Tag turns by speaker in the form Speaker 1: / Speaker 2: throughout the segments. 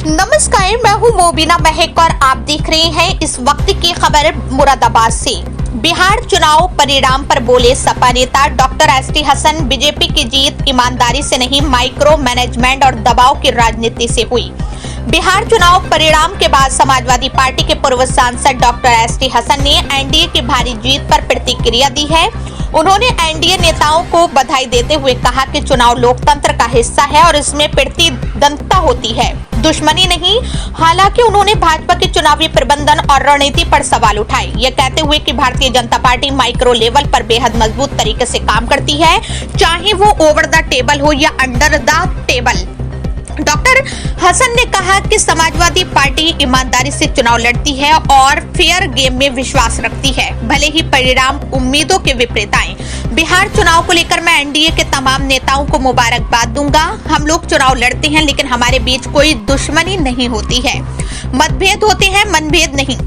Speaker 1: नमस्कार, मैं हूं मोबिना महक और आप देख रहे हैं इस वक्त की खबर मुरादाबाद से। बिहार चुनाव परिणाम पर बोले सपा नेता डॉक्टर एसटी हसन, बीजेपी की जीत ईमानदारी से नहीं, माइक्रो मैनेजमेंट और दबाव की राजनीति से हुई। बिहार चुनाव परिणाम के बाद समाजवादी पार्टी के पूर्व सांसद डॉक्टर एसटी हसन ने एनडीए की भारी जीत पर प्रतिक्रिया दी है। उन्होंने एनडीए नेताओं को बधाई देते हुए कहा कि चुनाव लोकतंत्र का हिस्सा है और इसमें प्रतिद्वंद्विता होती है, दुश्मनी नहीं। हालांकि उन्होंने भाजपा के चुनावी प्रबंधन और रणनीति पर सवाल उठाए, ये कहते हुए कि Bharatiya Janata party micro level पर बेहद मजबूत तरीके से काम करती है, चाहे वो ओवर द टेबल हो या under the table. Doctor Hasan ने कहा कि समाजवादी पार्टी ईमानदारी से चुनाव लड़ती है और फेयर गेम में विश्वास रखती है, भले ही परिणाम उम्मीदों के विपरीत आए। बिहार चुनाव को लेकर मैं एनडीए के तमाम नेताओं को मुबारकबाद दूंगा। हम लोग चुनाव लड़ते हैं, लेकिन हमारे बीच कोई दुश्मनी नहीं होती है। मतभेद होते हैं, मनभेद नहीं।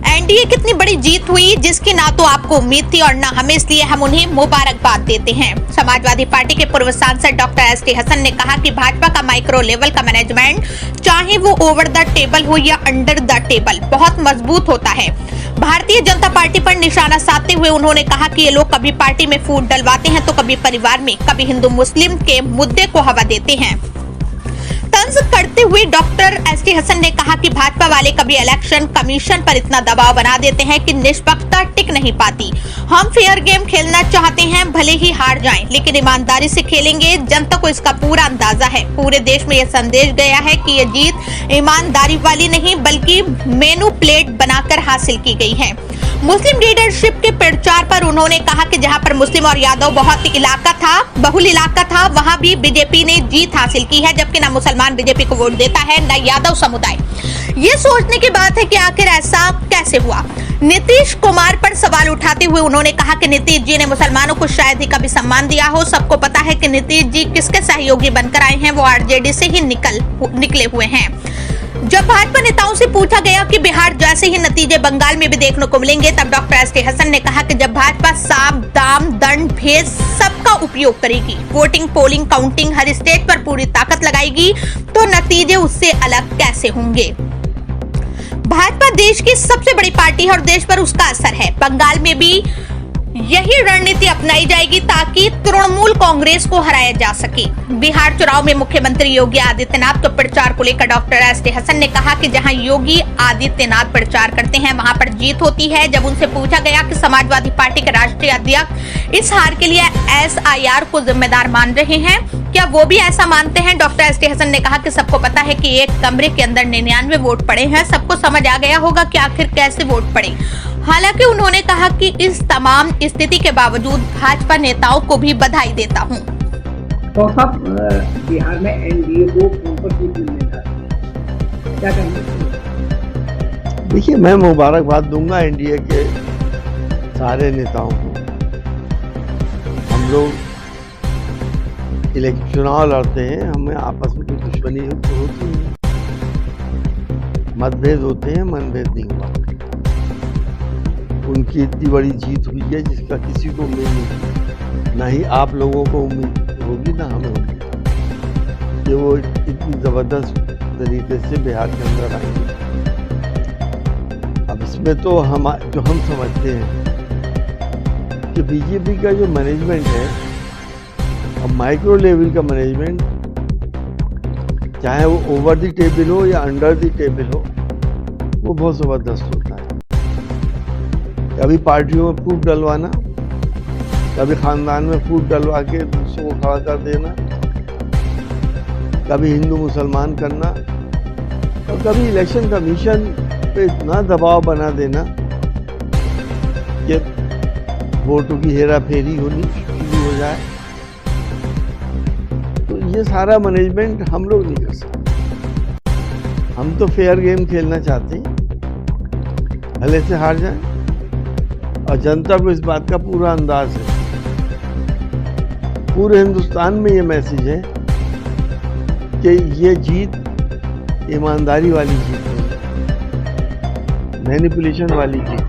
Speaker 1: एनडीए कितनी बड़ी जीत हुई जिसकी ना तो आपको उम्मीद थी और ना हमें, इसलिए हम उन्हें मुबारकबाद देते हैं। समाजवादी पार्टी के पूर्व सांसद डॉक्टर एसटी हसन ने कहा कि भाजपा का माइक्रो लेवल का मैनेजमेंट, चाहे वो ओवर द टेबल हो या अंडर द टेबल, बहुत मजबूत होता है। भारतीय जनता पार्टी पर निशाना साधते हुए उन्होंने कहा कि ये लोग कभी पार्टी में फूट डलवाते हैं तो कभी परिवार में, कभी हिंदू मुस्लिम के मुद्दे को हवा देते हैं। तंज करते हुए डॉक्टर एसटी हसन ने कहा कि भाजपा वाले कभी इलेक्शन कमीशन पर इतना दबाव बना देते हैं कि निष्पक्षता टिक नहीं पाती। हम फेयर गेम खेलना चाहते हैं, भले ही हार जाएं, लेकिन ईमानदारी से खेलेंगे। जनता को इसका पूरा अंदाजा है। पूरे देश में यह संदेश गया है कि यह जीत ईमानदारी वाली नहीं बल्कि मेनू प्लेट बनाकर हासिल की गई है। मुस्लिम लीडरशिप के प्रचार पर उन्होंने कहा कि जहां पर मुस्लिम और यादव बहुल इलाका था, वहां भी बीजेपी ने जीत हासिल की है, जबकि न मुसलमान बीजेपी को वोट देता है न यादव समुदाय। ये सोचने की बात है कि आखिर ऐसा कैसे हुआ। नीतीश कुमार पर सवाल उठाते हुए उन्होंने कहा कि नीतीश जी ने मुसलमानों को शायद ही कभी सम्मान दिया हो। सबको पता है कि नीतीश जी किसके सहयोगी बनकर आए हैं, वो आरजेडी से ही निकले हुए हैं। जब भाजपा नेताओं से पूछा गया कि बिहार जैसे ही नतीजे बंगाल में भी देखने को मिलेंगे, तब डॉक्टर एसटी हसन ने कहा कि जब भाजपा साम दाम दंड भेद सबका उपयोग करेगी, वोटिंग पोलिंग काउंटिंग हर स्टेज पर पूरी ताकत लगाएगी, तो नतीजे उससे अलग कैसे होंगे। भाजपा देश की सबसे बड़ी पार्टी है और देश पर उसका असर है। बंगाल में भी यही रणनीति अपनाई जाएगी ताकि तृणमूल कांग्रेस को हराया जा सके। बिहार चुनाव में मुख्यमंत्री योगी आदित्यनाथ के प्रचार को लेकर डॉक्टर एसटी हसन ने कहा कि जहां योगी आदित्यनाथ प्रचार करते हैं वहां पर जीत होती है। जब उनसे पूछा गया कि समाजवादी पार्टी के राष्ट्रीय अध्यक्ष इस हार के लिए एसआईआर को जिम्मेदार मान रहे हैं, क्या वो भी ऐसा मानते हैं, डॉक्टर एसटी हसन ने कहा कि सबको पता है कि एक कमरे के अंदर 99 वोट पड़े हैं, सबको समझ आ गया होगा कि आखिर कैसे वोट पड़े। हालांकि उन्होंने कहा कि इस तमाम स्थिति के बावजूद भाजपा नेताओं को भी बधाई देता हूं।
Speaker 2: तो सब बिहार में एनडीए को कौन पर सीट मिलने जा रही है, क्या कहेंगे?
Speaker 3: देखिए, मैं मुबारकबाद दूंगा एनडीए के सारे नेताओं को। हम लोग चुनाव लड़ते हैं, हमें आपस में कोई दुश्मनी होती है, मतभेद होते हैं, मनभेद नहीं हुआ। उनकी इतनी बड़ी जीत हुई है जिसका किसी को उम्मीद नहीं, ना ही आप लोगों को उम्मीद होगी ना हमें उम्मीद कि वो इतनी जबरदस्त तरीके से बिहार के अंदर आएंगे। अब इसमें तो हम समझते हैं कि बीजेपी का जो मैनेजमेंट है, अब माइक्रो लेवल का मैनेजमेंट, चाहे वो ओवर द टेबल हो या अंडर द टेबल हो, वो बहुत जबरदस्त होता है। कभी पार्टियों में फूट डलवाना, कभी खानदान में फूट डलवा के दूसरों को खड़ा कर देना, कभी हिंदू मुसलमान करना, और कभी इलेक्शन कमीशन पे इतना दबाव बना देना कि वोटों की हेरा फेरी होनी शुरू हो जाए। तो ये सारा मैनेजमेंट हम लोग नहीं कर सकते। हम तो फेयर गेम खेलना चाहते हैं, भले से हार जाए, और जनता को इस बात का पूरा अंदाज है। पूरे हिंदुस्तान में ये मैसेज है कि ये जीत ईमानदारी वाली जीत है, मैनिपुलेशन वाली जीत।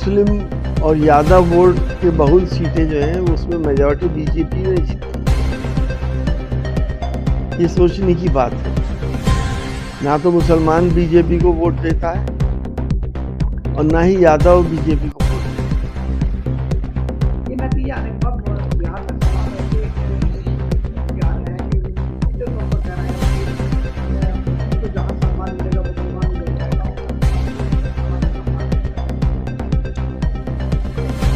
Speaker 3: मुस्लिम और यादव वोट के बहुल सीटें जो हैं उसमें मेजॉरिटी बीजेपी ने जीती। ये सोचने की बात है। ना तो मुसलमान बीजेपी को वोट देता है और ना ही यादव बीजेपी को वोट देता
Speaker 2: ये नतीजा आने के बाद बिहार का सवाल है कि बिहार है कि सीधे तौर पर कह रहे हैं कि उनको जहाँ सम्मान मिलेगा मुसलमान मिल जाएगा।
Speaker 3: है।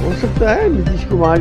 Speaker 3: हो सकता है नीतीश कुमार